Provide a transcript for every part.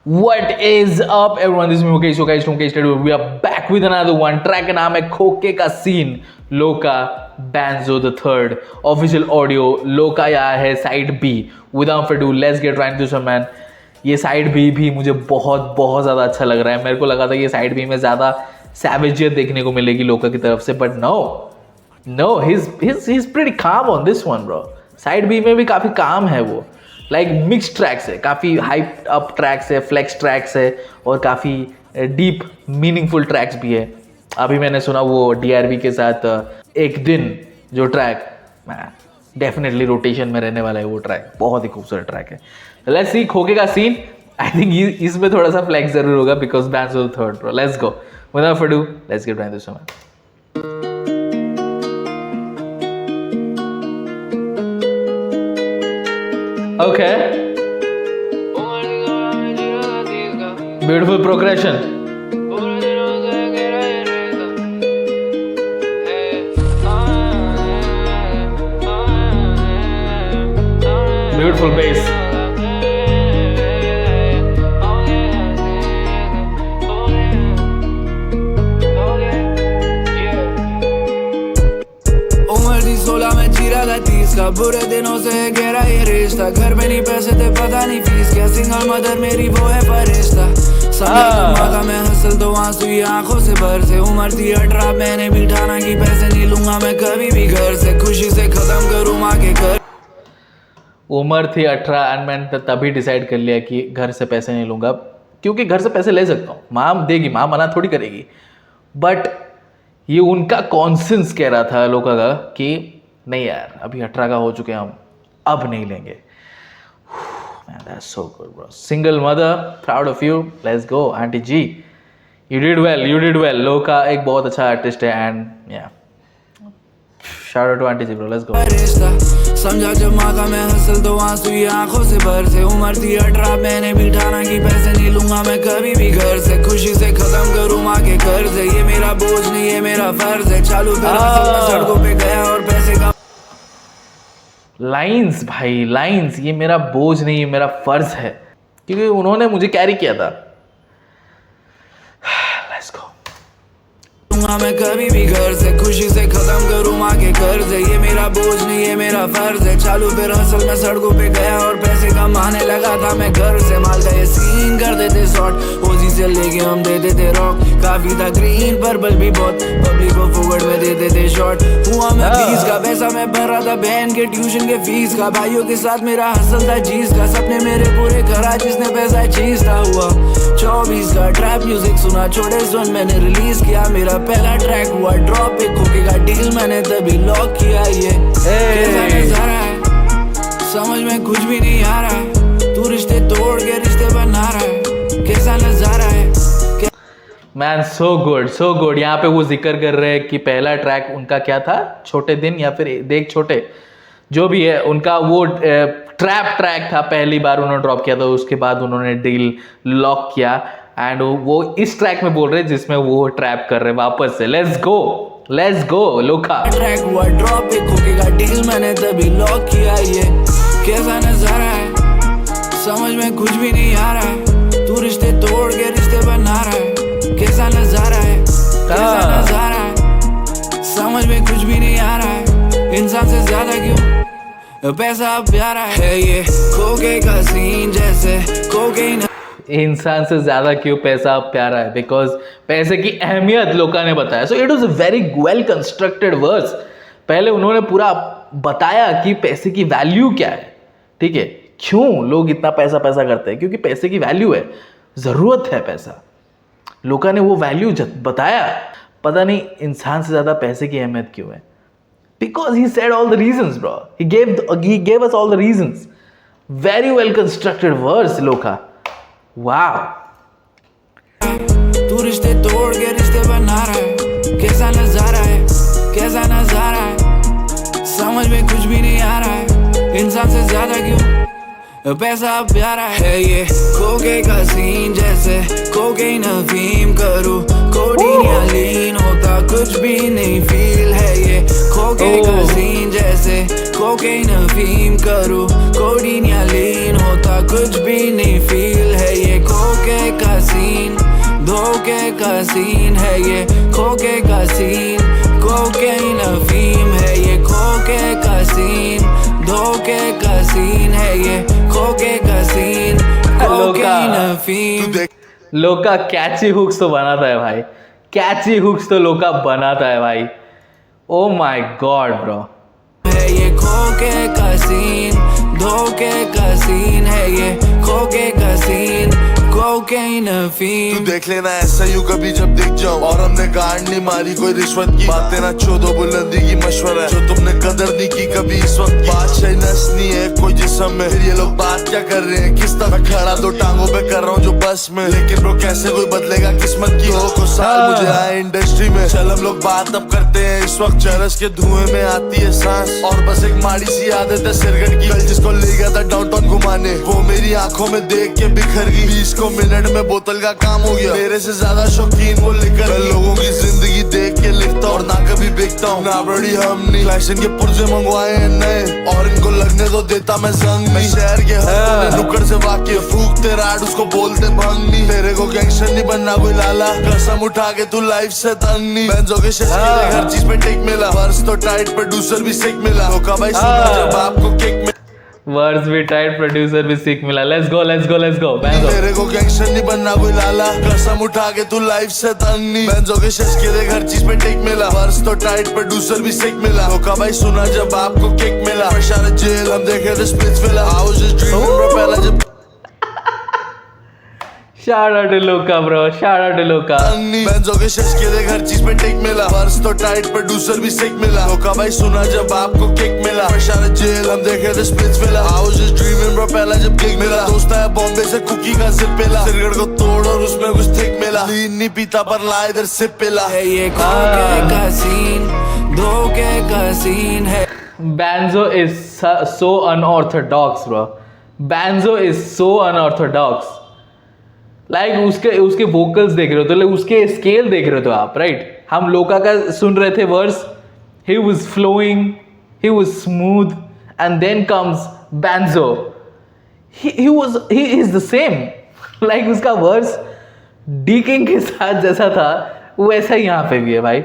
What is up everyone, this is me Mukesh from Mukesh Studio. We are back with another one. Track का नाम है खोके का scene, लोका Banzo the third. Official audio Loka आया है side B. Without further ado, let's get right into this one, man. ये side B भी मुझे बहुत ज़्यादा अच्छा लग रहा है. मेरे को लगा था ये साइड बी में ज़्यादा सैवेजियत देखने को मिलेगी लोका की तरफ से, but no he's pretty calm on this one, bro. Side B में भी काफ़ी काम है वो. लाइक मिक्स ट्रैक्स है, काफ़ी हाइप अप ट्रैक्स है, फ्लेक्स ट्रैक्स है और काफ़ी डीप मीनिंगफुल ट्रैक्स भी है. अभी मैंने सुना वो DRV के साथ एक दिन जो ट्रैक डेफिनेटली रोटेशन में रहने वाला है. वो ट्रैक बहुत ही खूबसूरत ट्रैक है. लेट्स सी खोके का सीन. आई थिंक इसमें थोड़ा सा फ्लेक्स जरूर होगा because banjo the third, bro. Let's go without further ado, let's get right this one. Okay. Beautiful progression. Beautiful bass. का बुरे दिनों से गहरा ये रिश्ता, घर में नहीं पैसे थे पता नहीं फीस क्या, सिंगल मदर मेरी वो है फरिश्ता. समझा मैं हसल तो आंसू आंखों से भर से, उम्र थी 18 मैंने भी ठाना कि पैसे नहीं लूंगा मैं कभी भी घर से, खुशी से खत्म करूं माँ के घर. उम्र थी 18 एंड मैंने तभी डिसाइड कर लिया कि घर से पैसे नहीं लूंगा, क्योंकि घर से पैसे ले सकता हूँ, माँ देगी, माँ मना थोड़ी करेगी. बट ये उनका कॉन्सेंस कह रहा था लोगों का कि नहीं यार अभी 18 का हो चुके हैं हम, अब नहीं लेंगे. Man, that's so good, bro. Single mother, proud of you. Let's go, Auntie G. You did well. लोका एक बहुत अच्छा आर्टिस्ट है and yeah. Shout out to Auntie G, bro. Let's go. समझा जब माँ का मैं हसल तो आंसू आंखों से भर से, उम्र थी 18 मैंने भी ठाना कि पैसे नहीं लूंगा मैं कभी भी घर से, खुशी से खत्म करूँ माँ के कर्ज. ये मेरा बोझ नहीं ये मेरा फर्ज है, चालू सड़कों पे गया और पैसे का. लाइंस भाई लाइंस, ये मेरा बोझ नहीं ये मेरा फर्ज है, क्योंकि उन्होंने मुझे कैरी किया था. Let's go. मैं कभी भी घर से, खुशी से खत्म करूँ माँ के कर्ज. ये मेरा बोझ नहीं ये मेरा फर्ज है, चालू फिर हसल में सड़कों पे गया और पैसे कमाने लगा था मैं घर से. माल का ये सीन कर देते शॉर्ट, ओजी से लेके हम देते थे रॉक, काफी था ग्रीन पर्पल भी बहुत, पब्लिक को फॉरवर्ड में देते थे शॉर्ट. हुआ मैं 20 का पैसा मैं भर रहा था बहन के ट्यूशन के फीस का, भाइयों के साथ मेरा हसल था चीज का, सपने मेरे पूरे करा जिसने पैसा चीज था. हुआ 24 का ट्रैप म्यूजिक सुना छोटे जोन मैंने रिलीज किया, मेरा पहला ट्रैक हुआ ड्रॉप, एक खोके का डील मैंने तभी लॉक किया. ये कैसा नजारा है समझ में कुछ भी नहीं आ रहा है, तू रिश्ते तोड़ के रिश्ते बना रहा है, कैसा नजारा है. Man so good. यहाँ पे वो जिक्र कर रहे हैं कि पहला ट्रैक उनका क्या था, छोटे दिन या फिर देख छोटे, जो भी है उनका वो ट्रैप ट्रैक था, पहली बार उन्होंने ड्रॉप किया था, उसके बाद उन्होंने डील लॉक किया. एंड वो इस ट्रैक में बोल रहे हैं जिसमें वो ट्रैप कर रहे हैं वापस से. लेट्स गो लोका. ट्रैक हुआ ड्रॉप, एक खोके का डील मैंने तभी लॉक किया. ये कैसा नजारा है समझ में कुछ भी नहीं आ रहा है, तू रिश्ते तोड़ के रिश्ते बना रहा है, कैसा नजारा है समझ में कुछ भी नहीं आ रहा है, इंसान से ज्यादा क्यों पैसा प्यारा है. ये खोके का सीन जैसे कोकेन, इंसान से ज्यादा क्यों पैसा प्यारा है, बिकॉज पैसे की अहमियत लोगों ने बताया. So it was a very well constructed verse. पहले उन्होंने पूरा बताया कि पैसे की वैल्यू क्या है, ठीक है, क्यों लोग इतना पैसा करते हैं, क्योंकि पैसे की वैल्यू है, जरूरत है पैसा. लोगों ने वो वैल्यू बताया. पता नहीं इंसान से ज्यादा पैसे की अहमियत क्यों है, because he said all the reasons, bro. He gave us all the reasons. Very well constructed verse Loka. वाह. तू रिश्ते तोड़ के रिश्ते बना रहा है, कैसा नजारा है समझ में कुछ भी नहीं आ रहा है, इंसान से ज्यादा क्यों पैसा प्यारा है. ये खोके का सीन जैसे कोकेन अफीम करूं, कोडीन या लीन होता कुछ भी नहीं फील है. ये खोके का सीन जैसे कोकेन अफीम करूं, कोडीन या लीन होता कुछ भी नहीं फील है. ये कोके खोके का सीन है ये, खोके का सीन, कोकेन अफीम है ये, खोके का सीन, धोखे का सीन है ये, खोके का सीन, कोकेन अफीम। लोका कैची हुक्स तो बनाता है भाई, कैची हुक्स तो लोका बनाता है भाई। ओ माय गॉड ब्रो, है ये खोके का सीन, धोखे का सीन है ये, खोके का सीन, कोकेन अफीम। तू देख लेना ऐसा यूं कभी जब दिख जाऊं, और हमने गांड नहीं मारी कोई रिश्वत की, बातें ना छोड़ो बुलंदी की मशवरा है, जो तुमने कदर नहीं की कभी इस वक्त की। बादशाही नस नहीं है कोई जिस्म में, फिर ये लोग बात क्या कर रहे हैं किस तरह, खड़ा दो टांगों पे कर रहा हूँ जो बस में, लेकिन ब्रो कैसे कोई बदलेगा किस्मत की। 2 साल मुझे आए इंडस्ट्री में, चल हम लोग बात अब करते हैं इस वक्त, चरस के धुएं में आती है सांस, और बस एक माड़ी सी आदत है सिरगट की। कल जिसको ले गया था डाउनटाउन घुमाने, वो मेरी आंखों में देख के बिखर गई, 20 को मिनट में बोतल का काम हो गया, मेरे से ज्यादा शौकीन वो लिकर। मैं लोगों की जिंदगी देख के लिखता और ना कभी बिकता हूँ, ना बड़ी हम नहीं फैशन के पुर्जे मंगवाए हैं नए, और इनको लगने तो देता मैं जंग नहीं। शहर के हर नुक्कड़ से वाकिफ, फूकते राड उसको बोलते भंग नहीं, तेरे को गैंगस्टर नहीं बनना कोई लाला, कसम उठा के तू लाइफ से तंग नहीं। बेंजो के शश के हर चीज पे टेक मिला, वर्स तो टाइट प्रोड्यूसर भी सिक मिला, धोखा भाई सुना जब आपको किक मिला, वर्ड्स भी टाइट, प्रोड्यूसर भी सीख मिला। Let's go let's go let's go. तेरे को गैंगस्टर नहीं बनना कोई लाला, कसम उठा के तू लाइफ से तंग नहीं। बेंजो के शश के देख हर चीज पे टेक मिला, वर्स तो टाइट प्रोड्यूसर भी सिक मिला, धोखा भाई सुना जब आपको किक मिला, प्रेशर जेल हम देखे थे splits villa, I was just dreaming bro पहला जब शाउट आउट टू लोका ब्रो, शाउट आउट टू लोका। बेंजो के शश के देख हर चीज पे टेक मिला, वर्स तो टाइट प्रोड्यूसर भी सिक मिला, धोखा भाई सुना जब आपको किक मिला, प्रेशर जेल हम देखे थे splits villa, I was just dreaming bro पहला जब किक मिला, दोस्त है बॉम्बे से कुकी का जिप पिला, सिरगड़ को तोड़ और उसमें कुछ थिक मिला, लीन नहीं पीता पर ला इधर सिप पिला। है ये खोके का सीन, धोखे का सीन है। Banzo is so unorthodox bro, Banzo is so unorthodox, like उसके वोकल्स देख रहे हो तो लाइक उसके स्केल देख रहे हो तो आप, राइट। हम लोका का सुन रहे थे verse, he was flowing, he was smooth, and then comes Banzo, he is the same, like उसका वर्स डी किंग के साथ जैसा था वैसा ही यहाँ पे भी है भाई,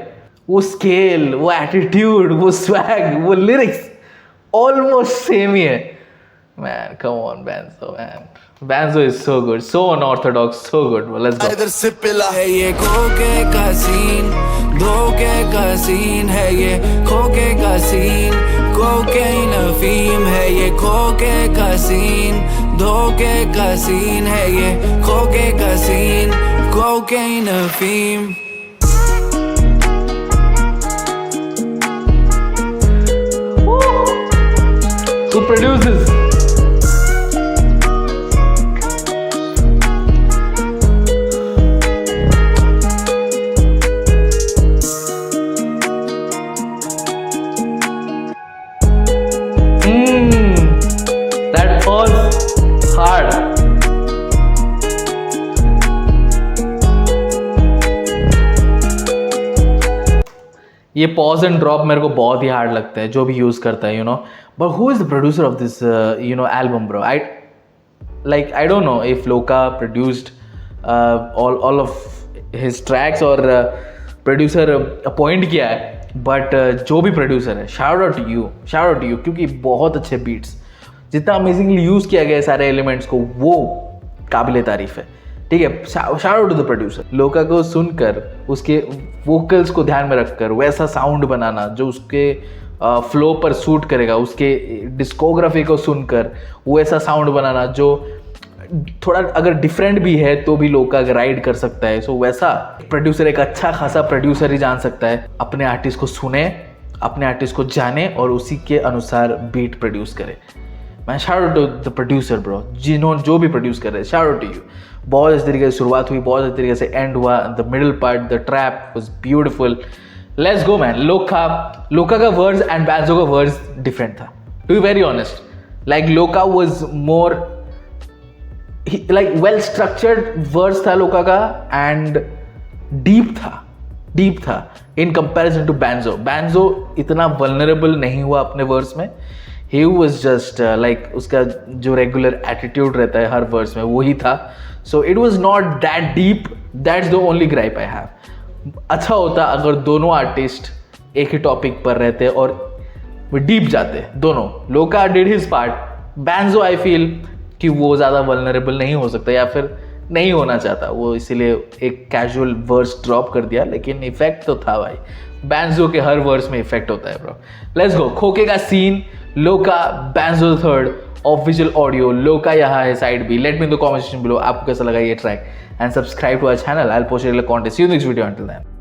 वो स्केल, वो एटीट्यूड, वो स्वैग, वो लिरिक्स ऑलमोस्ट सेम ही है। Man come on Banzo, man Banzo is so good, so unorthodox, so good. Well, let's go. इधर सिप पिला है ये खोके का सीन, धोखे का सीन है ये, खोके का सीन, कोकेन अफीम है ये, खोके का सीन, धोखे का सीन है ये, खोके का सीन, कोकेन अफीम। Who produces? That was hard. ये पॉज एंड ड्रॉप मेरे को बहुत ही हार्ड लगता है जो भी यूज़ करता है, you know. But who is the producer of this you know album bro? I don't know if Loka produced all of his tracks और प्रोड्यूसर अपॉइंट किया है, बट जो भी प्रोड्यूसर है, shout out to you, shout out to you, क्योंकि बहुत अच्छे beats, जितना अमेजिंगली यूज़ किया गया है सारे एलिमेंट्स को, वो काबिल तारीफ़ है, ठीक है। Shout out to the producer. Loka को सुनकर, उसके वोकल्स को ध्यान में रखकर वैसा साउंड बनाना जो उसके फ्लो पर सूट करेगा, उसके डिस्कोग्राफी को सुनकर वैसा साउंड बनाना जो थोड़ा अगर डिफरेंट भी है तो भी लोका राइड कर सकता है। सो वैसा प्रोड्यूसर, एक अच्छा खासा प्रोड्यूसर ही जान सकता है। अपने आर्टिस्ट को सुने, अपने आर्टिस्ट को जाने और उसी के अनुसार बीट प्रोड्यूस करे। मैं shout out to the producer bro, जिन्होंने जो भी प्रोड्यूस कर रहे हैं, शाउट आउट टू यू। बहुत अच्छी तरीके से शुरुआत हुई, बहुत अच्छी तरीके से एंड हुआ, the middle part, the trap was beautiful. Let's go man. Loka का वर्ड्स एंड Banzo का वर्ड्स डिफरेंट था, to be very honest. Like Loka was more like well structured words था लोका का, एंड डीप था इन कंपैरिजन टू Banzo इतना vulnerable नहीं हुआ अपने वर्ड्स में। ही वॉज जस्ट लाइक उसका जो रेगुलर एटीट्यूड रहता है हर वर्ड्स में वही था। So it was not that deep that's the only gripe I have. अच्छा होता अगर दोनों आर्टिस्ट एक ही टॉपिक पर रहते और वो डीप जाते दोनों. लोका did his part. Banjo I feel कि वो ज़्यादा वल्नरेबल नहीं हो सकता या फिर नहीं होना चाहता वो, इसीलिए एक कैजुअल वर्स ड्रॉप कर दिया, लेकिन इफेक्ट तो था भाई. बैंजो के हर वर्स में इफेक्ट होता है ब्रो. Let's go. खोके का सीन, लोका, banjo third of visual audio. लोका यहाँ है side B. Let me in the comment section below आपको कैसा लगा ये track, and subscribe to our channel. I will post content. See you next video. Until then.